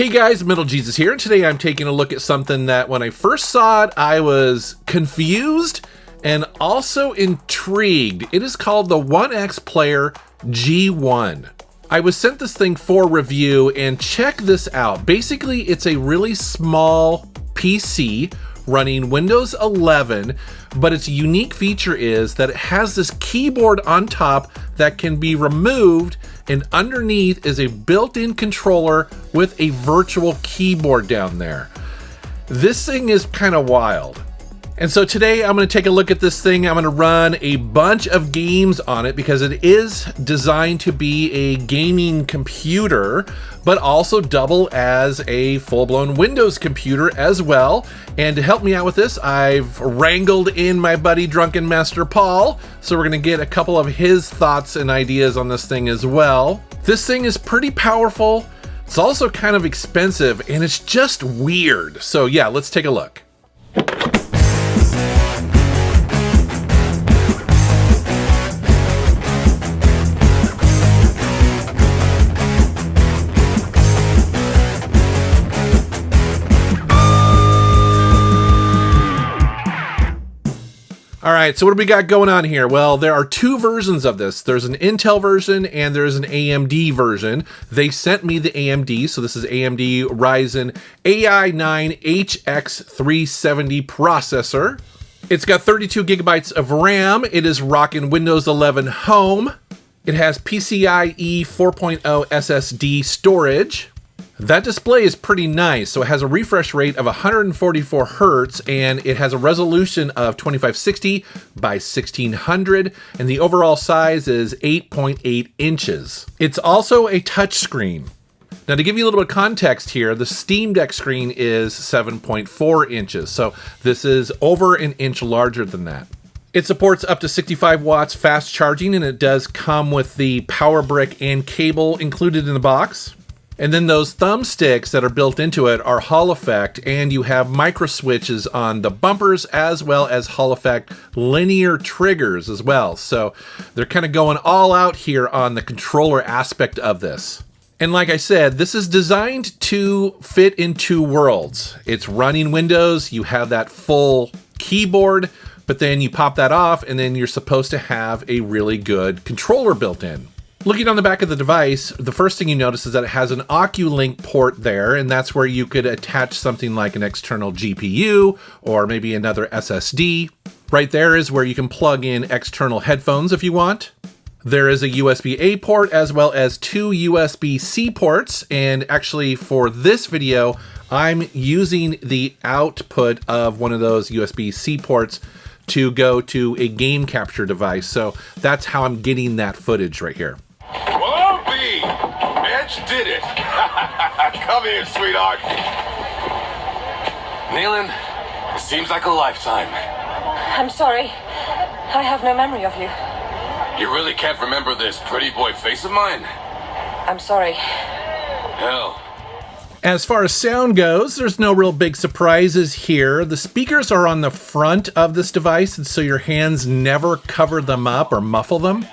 Hey guys, MetalJesus here, and today I'm taking a look at something that when I first saw it, I was confused and also intrigued. It is called the OneXPlayer G1. I was sent this thing for review, and check this out. Basically, it's a really small PC running Windows 11, but its unique feature is that it has this keyboard on top that can be removed, and underneath is a built-in controller with a virtual keyboard down there. This thing is kind of wild. And so today I'm going to take a look at this thing. I'm going to run a bunch of games on it because it is designed to be a gaming computer, but also double as a full-blown Windows computer as well. And to help me out with this, I've wrangled in my buddy Drunken Master Paul. So we're going to get a couple of his thoughts and ideas on this thing as well. This thing is pretty powerful. It's also kind of expensive, and it's just weird. So yeah, let's take a look. All right, so what do we got going on here? Well, there are two versions of this. There's an Intel version and there's an AMD version. They sent me the AMD, so this is AMD Ryzen AI9HX370 processor. It's got 32 gigabytes of RAM. It is rocking Windows 11 Home. It has PCIe 4.0 SSD storage. That display is pretty nice. So it has a refresh rate of 144 Hertz, and it has a resolution of 2560 by 1600, and the overall size is 8.8 inches. It's also a touchscreen. Now, to give you a little bit of context here, the Steam Deck screen is 7.4 inches, so this is over an inch larger than that. It supports up to 65 watts fast charging, and it does come with the power brick and cable included in the box. And then those thumbsticks that are built into it are Hall effect, and you have micro switches on the bumpers as well as Hall effect linear triggers as well. So they're kind of going all out here on the controller aspect of this. And like I said, this is designed to fit in two worlds. It's running Windows, you have that full keyboard, but then you pop that off and then you're supposed to have a really good controller built in. Looking on the back of the device, the first thing you notice is that it has an Oculink port there, and that's where you could attach something like an external GPU or maybe another SSD. Right there is where you can plug in external headphones if you want. There is a USB-A port as well as two USB-C ports, and actually for this video, I'm using the output of one of those USB-C ports to go to a game capture device. So that's how I'm getting that footage right here. Well, B, Edge did it. Come here, sweetheart. Nealon, it seems like a lifetime. I'm sorry. I have no memory of you. You really can't remember this pretty boy face of mine? I'm sorry. Hell. As far as sound goes, there's no real big surprises here. The speakers are on the front of this device, and so your hands never cover them up or muffle them.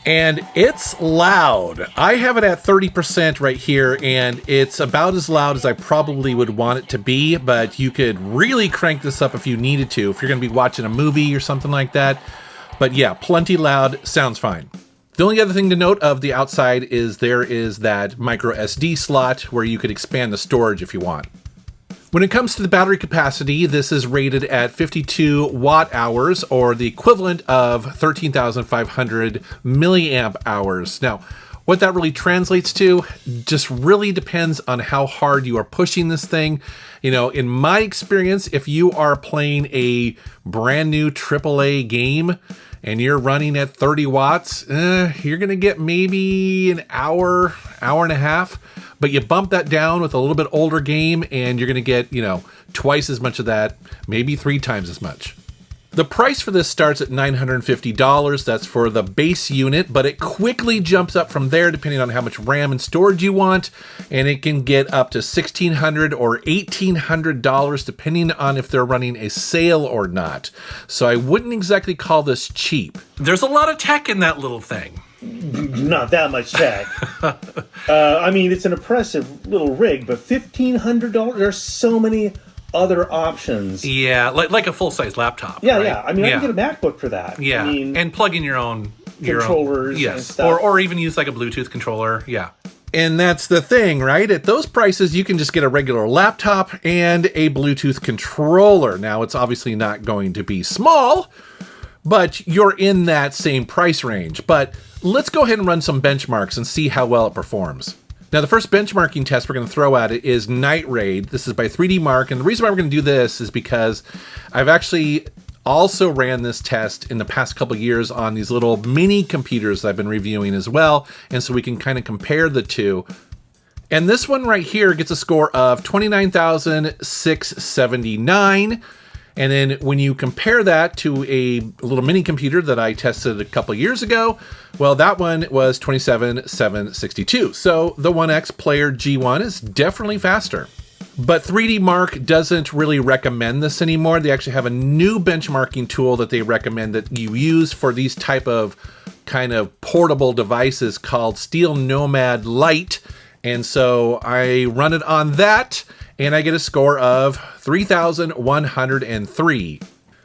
And it's loud. I have it at 30% right here, and it's about as loud as I probably would want it to be, but you could really crank this up if you needed to, if you're going to be watching a movie or something like that. But yeah, plenty loud, sounds fine. The only other thing to note of the outside is there is that micro SD slot where you could expand the storage if you want. When it comes to the battery capacity, this is rated at 52 watt hours, or the equivalent of 13,500 milliamp hours. Now, what that really translates to just really depends on how hard you are pushing this thing. You know, in my experience, if you are playing a brand new AAA game and you're running at 30 watts, you're going to get maybe an hour, hour and a half. But you bump that down with a little bit older game and you're going to get, you know, twice as much of that, maybe 3 times as much. The price for this starts at $950. That's for the base unit, but it quickly jumps up from there depending on how much RAM and storage you want, and it can get up to $1,600 or $1,800 depending on if they're running a sale or not. So I wouldn't exactly call this cheap. There's a lot of tech in that little thing. not that much tech. I mean, it's an impressive little rig, but $1,500. There's so many other options. Yeah, like a full-size laptop. Yeah, right? yeah. I mean, I can get a MacBook for that. Yeah, I mean, and plug in your own controllers and stuff. Or even use like a Bluetooth controller. Yeah. And that's the thing, right? At those prices, you can just get a regular laptop and a Bluetooth controller. Now, it's obviously not going to be small, but you're in that same price range. But let's go ahead and run some benchmarks and see how well it performs. Now, the first benchmarking test we're going to throw at it is Night Raid. This is by 3D Mark, and the reason why we're going to do this is because I've actually also ran this test in the past couple years on these little mini computers that I've been reviewing as well, and so we can kind of compare the two. And this one right here gets a score of 29,679. And then when you compare that to a little mini computer that I tested a couple years ago, well, that one was 27,762. So the OneXPlayer G1 is definitely faster. But 3D Mark doesn't really recommend this anymore. They actually have a new benchmarking tool that they recommend that you use for these type of kind of portable devices called Steel Nomad Lite. And so I run it on that, and I get a score of 3,103.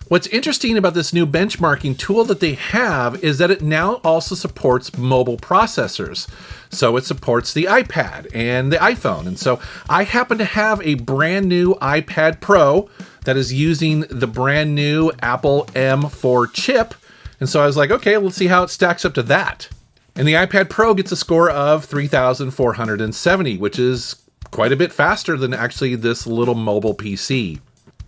What's interesting about this new benchmarking tool that they have is that it now also supports mobile processors. So it supports the iPad and the iPhone. And so I happen to have a brand new iPad Pro that is using the brand new Apple M4 chip. And so I was like, okay, let's see how it stacks up to that. And the iPad Pro gets a score of 3,470, which is quite a bit faster than actually this little mobile PC.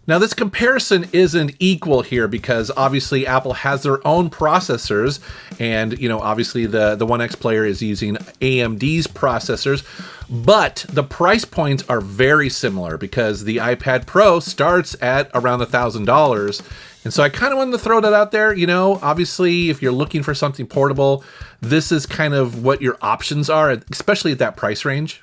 Now, this comparison isn't equal here because obviously Apple has their own processors, and obviously the OneXPlayer is using AMD's processors, but the price points are very similar because the iPad Pro starts at around $1,000. And so I kind of wanted to throw that out there. Obviously, if you're looking for something portable, this is kind of what your options are, especially at that price range.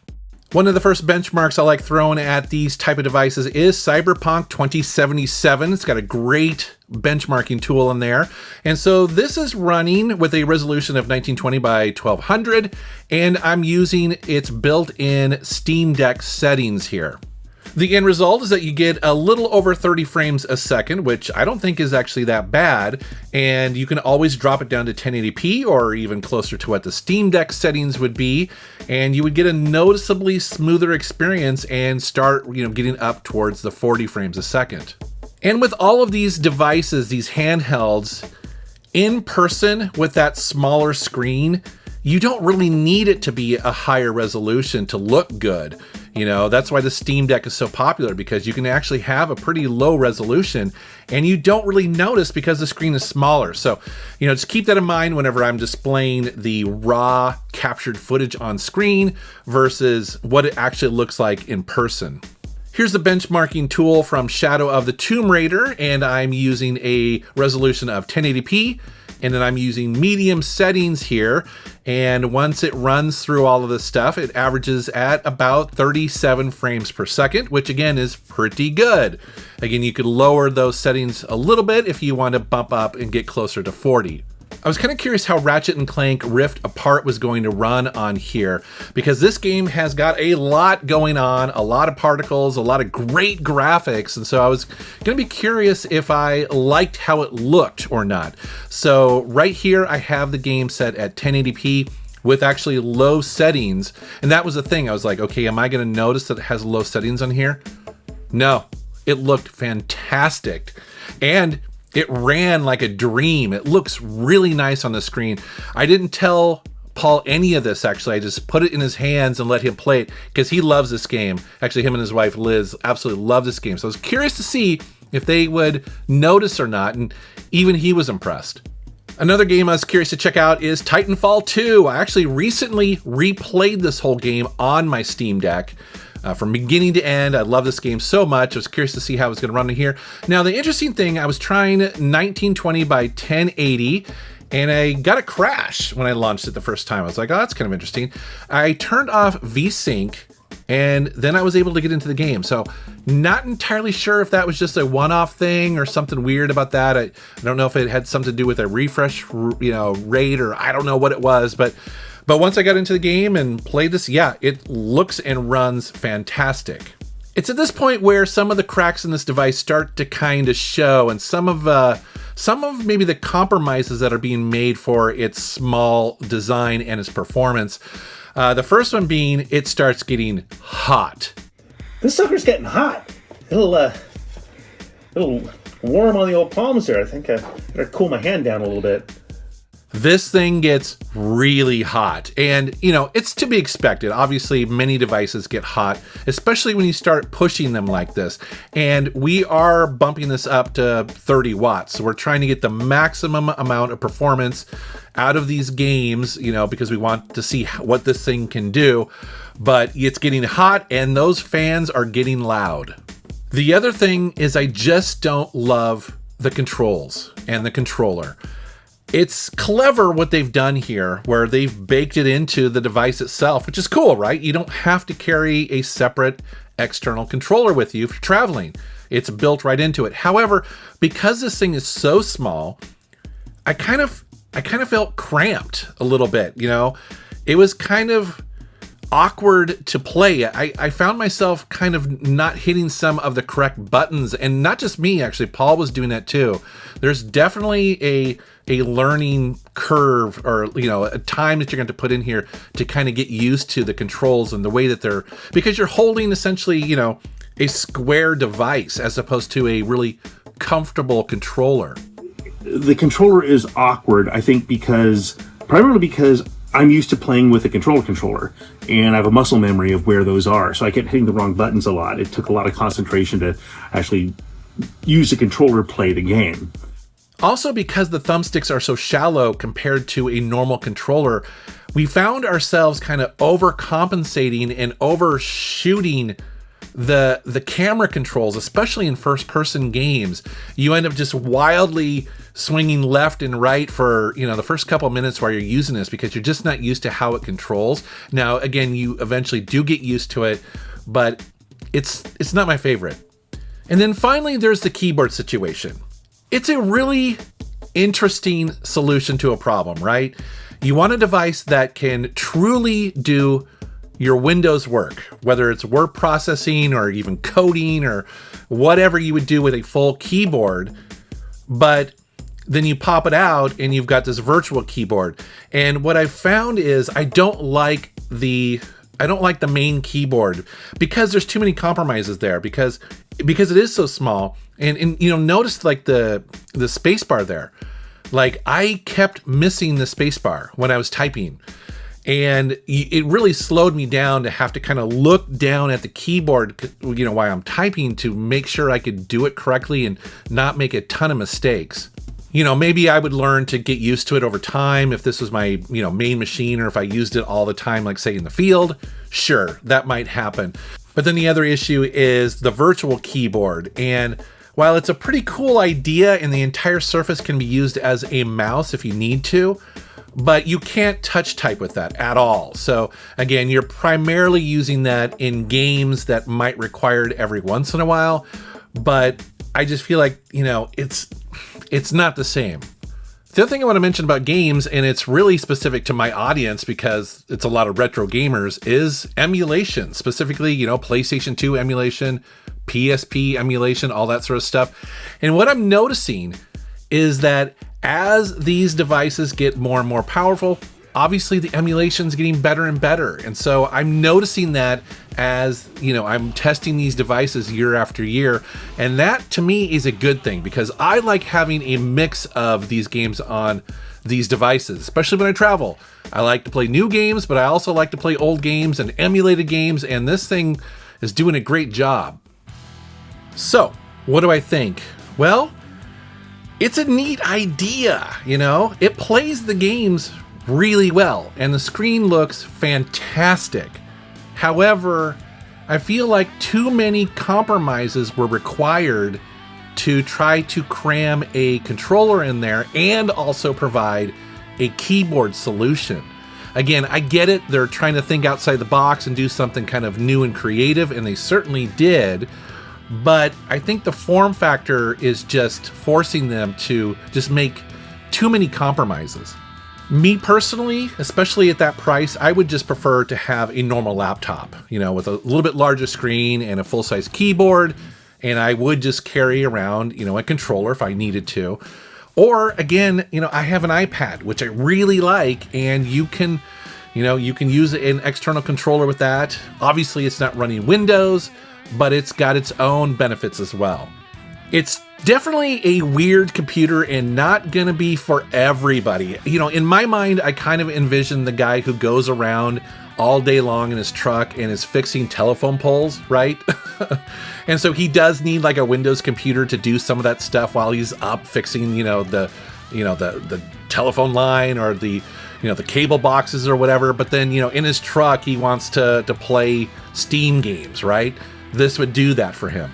One of the first benchmarks I like throwing at these type of devices is Cyberpunk 2077. It's got a great benchmarking tool in there. And so this is running with a resolution of 1920 by 1200, and I'm using its built-in Steam Deck settings here. The end result is that you get a little over 30 frames a second, which I don't think is actually that bad. And you can always drop it down to 1080p or even closer to what the Steam Deck settings would be. And you would get a noticeably smoother experience and start, getting up towards the 40 frames a second. And with all of these devices, these handhelds, in person with that smaller screen, you don't really need it to be a higher resolution to look good. That's why the Steam Deck is so popular, because you can actually have a pretty low resolution and you don't really notice because the screen is smaller. So, just keep that in mind whenever I'm displaying the raw captured footage on screen versus what it actually looks like in person. Here's the benchmarking tool from Shadow of the Tomb Raider, and I'm using a resolution of 1080p. And then I'm using medium settings here. And once it runs through all of this stuff, it averages at about 37 frames per second, which again is pretty good. Again, you could lower those settings a little bit if you want to bump up and get closer to 40. I was kind of curious how Ratchet & Clank Rift Apart was going to run on here, because this game has got a lot going on, a lot of particles, a lot of great graphics, and so I was going to be curious if I liked how it looked or not. So right here I have the game set at 1080p with actually low settings, and that was the thing. I was like, okay, am I going to notice that it has low settings on here? No, it looked fantastic. And it ran like a dream. It looks really nice on the screen. I didn't tell Paul any of this, actually. I just put it in his hands and let him play it because he loves this game. Actually, him and his wife, Liz, absolutely love this game. So I was curious to see if they would notice or not, and even he was impressed. Another game I was curious to check out is Titanfall 2. I actually recently replayed this whole game on my Steam Deck. From beginning to end, I love this game so much. I was curious to see how it was going to run in here. Now, the interesting thing, I was trying 1920 by 1080, and I got a crash when I launched it the first time. I was like, oh, that's kind of interesting. I turned off VSync, And then I was able to get into the game. So not entirely sure if that was just a one-off thing or something weird about that. I don't know if it had something to do with a refresh, rate, or I don't know what it was. But once I got into the game and played this, yeah, it looks and runs fantastic. It's at this point where some of the cracks in this device start to kind of show, and some of maybe the compromises that are being made for its small design and its performance. The first one being it starts getting hot. This sucker's getting hot. A little warm on the old palms there. I think I better cool my hand down a little bit. This thing gets really hot, and it's to be expected. Obviously, many devices get hot, especially when you start pushing them like this. And we are bumping this up to 30 watts. So we're trying to get the maximum amount of performance out of these games, because we want to see what this thing can do. But it's getting hot, and those fans are getting loud. The other thing is I just don't love the controls and the controller. It's clever what they've done here, where they've baked it into the device itself, which is cool, right? You don't have to carry a separate external controller with you for traveling. It's built right into it. However, because this thing is so small, I kind of felt cramped a little bit, It was kind of awkward to play. I found myself kind of not hitting some of the correct buttons, and not just me, actually. Paul was doing that too. There's definitely a learning curve, or a time that you're going to put in here to kind of get used to the controls and the way that they're, because you're holding essentially a square device as opposed to a really comfortable controller. The controller is awkward, I think, primarily because I'm used to playing with a controller, and I have a muscle memory of where those are. So I kept hitting the wrong buttons a lot. It took a lot of concentration to actually use the controller to play the game. Also, because the thumbsticks are so shallow compared to a normal controller, we found ourselves kind of overcompensating and overshooting the camera controls, especially in first-person games. You end up just wildly swinging left and right for the first couple of minutes while you're using this, because you're just not used to how it controls. Now, again, you eventually do get used to it, but it's not my favorite. And then finally, there's the keyboard situation. It's a really interesting solution to a problem, right? You want a device that can truly do your Windows work, whether it's word processing or even coding or whatever you would do with a full keyboard, but then you pop it out and you've got this virtual keyboard. And what I found is I don't like the main keyboard, because there's too many compromises there, because it is so small. And notice like the space bar there. Like, I kept missing the space bar when I was typing, and it really slowed me down to have to kind of look down at the keyboard, while I'm typing, to make sure I could do it correctly and not make a ton of mistakes. Maybe I would learn to get used to it over time if this was my, main machine, or if I used it all the time, like say in the field. Sure, that might happen. But then the other issue is the virtual keyboard. And while it's a pretty cool idea and the entire surface can be used as a mouse if you need to, but you can't touch type with that at all. So again, you're primarily using that in games that might require it every once in a while, but I just feel like, it's not the same. The other thing I want to mention about games, and it's really specific to my audience because it's a lot of retro gamers, is emulation. Specifically, PlayStation 2 emulation, PSP emulation, all that sort of stuff. And what I'm noticing is that as these devices get more and more powerful, obviously the emulation's getting better and better. And so I'm noticing that as, I'm testing these devices year after year. And that to me is a good thing, because I like having a mix of these games on these devices, especially when I travel. I like to play new games, but I also like to play old games and emulated games. And this thing is doing a great job. So what do I think? Well, it's a neat idea, it plays the games really well, and the screen looks fantastic. However, I feel like too many compromises were required to try to cram a controller in there and also provide a keyboard solution. Again, I get it. They're trying to think outside the box and do something kind of new and creative, and they certainly did. But I think the form factor is just forcing them to just make too many compromises. Me personally, especially at that price, I would just prefer to have a normal laptop, you know, with a little bit larger screen and a full-size keyboard. And I would just carry around, you know, a controller if I needed to. Or again, you know, I have an iPad, which I really like, and you can use an external controller with that. Obviously, it's not running Windows, but it's got its own benefits as well. It's definitely a weird computer and not going to be for everybody. You know, in my mind, I kind of envision the guy who goes around all day long in his truck and is fixing telephone poles, right? And so he does need like a Windows computer to do some of that stuff while he's up fixing, the telephone line or the cable boxes or whatever. But then, in his truck, he wants to play Steam games, right? This would do that for him.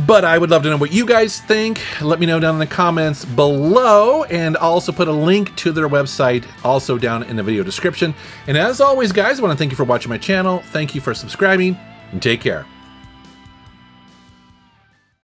But I would love to know what you guys think. Let me know down in the comments below, and I'll also put a link to their website also down in the video description. And as always, guys, I want to thank you for watching my channel. Thank you for subscribing, and take care.